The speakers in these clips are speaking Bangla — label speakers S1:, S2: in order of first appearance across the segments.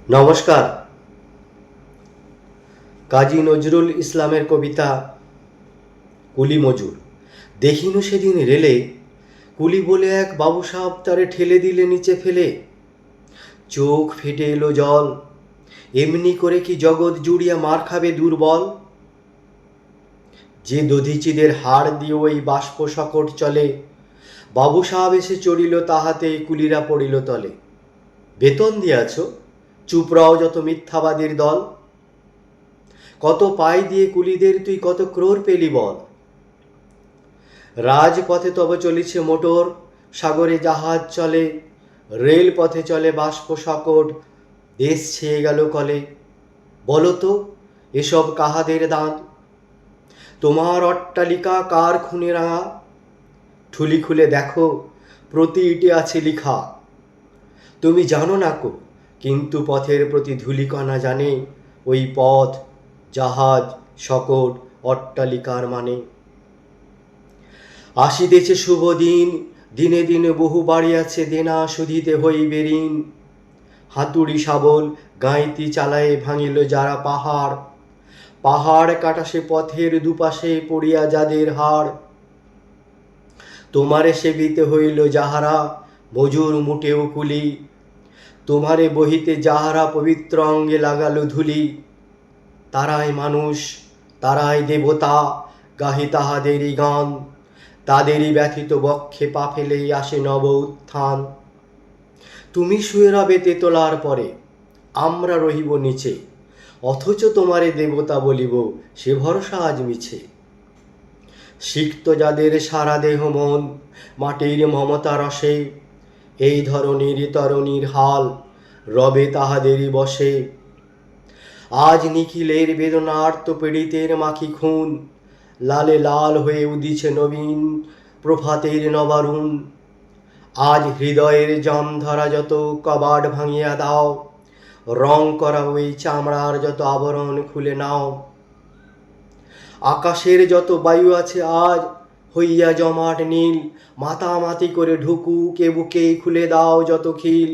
S1: নমস্কার। কাজী নজরুল ইসলামের কবিতা কুলি মজুর। দেখিনু সেদিন রেলে কুলি বলে এক বাবু সাহেব তারে ঠেলে দিলে নিচে ফেলে। চোখ ফেটে এলো জল, এমনি করে কি জগৎ জুড়িয়া মার খাবে দুর্বল। যে দধিচিদের হাড় দিয়ে ওই বাষ্প সকট চলে, বাবু সাহেব এসে চড়িল তাহাতে কুলিরা পড়িল তলে। বেতন দিয়াছ, চুপ রাও যত মিথ্যাবাদীর দল। কত পাই দিয়ে কুলিদের তুই কত ক্রোর পেলি বল। রাজপথে তবে চলিছে মোটর, সাগরে জাহাজ চলে, রেল পথে চলে বাষ্প সকট, দেশ ছেয়ে গেল কলে। বলতো এসব কাহাদের দান? তোমার অট্টালিকা কার খুনে রাঙা? ঠুলি খুলে দেখো, প্রতি ইটে আছে লিখা। তুমি জানো না কো, কিন্তু পথের প্রতি ধূলিকণা জানে ওই পথ, জাহাজ, সকট, অট্টালিকার মানে। আসিতেছে শুভ দিন, দিনে দিনে বহু বাড়িয়াছে দেনা শুধিতে হইবে ঋণ। হাতুড়ি শাবল গাঁইতি চালায়ে ভাঙিল যারা পাহাড়, পাহাড় কাটা সে পথের দুপাশে পড়িয়া যাদের হাড়। তোমারে সেবিতে হইল যাহারা মজুর মুটেও কুলি, তোমারে বহিতে যাহারা পবিত্র অঙ্গে লাগালো ধুলি। তারাই মানুষ, তারাই দেবতা, গাহি তাহাদেরই গান, তাদেরই ব্যথিত বক্ষে পা ফেলেই আসে নব উত্থান। তুমি শুয়ে রবে তেতলার পরে, আমরা রহিব নিচে, অথচ তোমারে দেবতা বলিব সে ভরসা আজ মিছে। সিক্ত যাদের সারা দেহ মন মাটির মমতা রসে, এই ধরনের তরণীর হাল রবে তাহাদেরই বসে। আজ নিখিলের বেদনার্ত পীড়িতের মাখি খুন, লালে লাল হয়ে উদিছে নবীন প্রভাতের নবারুণ। আজ হৃদয়ের জাম ধরা যত কবাট ভাঙিয়া দাও, রং করা ওই চামড়ার যত আবরণ খুলে নাও। আকাশের যত বায়ু আছে আজ হইয়া জমাট নীল, মাতামাতি করে ঢুকুক এ বুকে খুলে দাও যত খিল।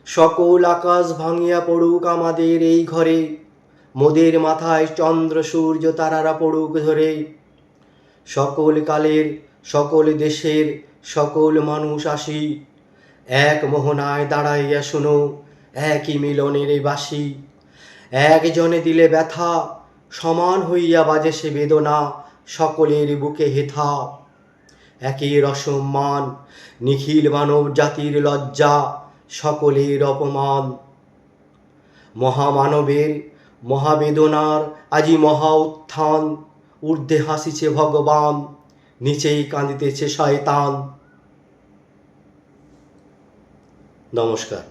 S1: সকল আকাশ ভাঙিয়া পড়ুক আমাদের এই ঘরে, মোদের মাথায় চন্দ্র সূর্য তারারা পড়ুক ধরে। সকল কালের, সকল দেশের, সকল মানুষ আসি, এক মোহনায় দাঁড়াইয়া শুনো একই মিলনের বাসি। একজনে দিলে ব্যথা, সমান হইয়া বাজে সে বেদনা সকলের বুকে হেথা। একের অসম্মান, নিখিল মানব জাতির লজ্জা, সকলের অপমান। মহামানবের মহাবেদনার আজি মহা উত্থান, ঊর্ধ্বে হাসিছে ভগবান, নিচেই কাঁদিতেছে শয়তান। নমস্কার।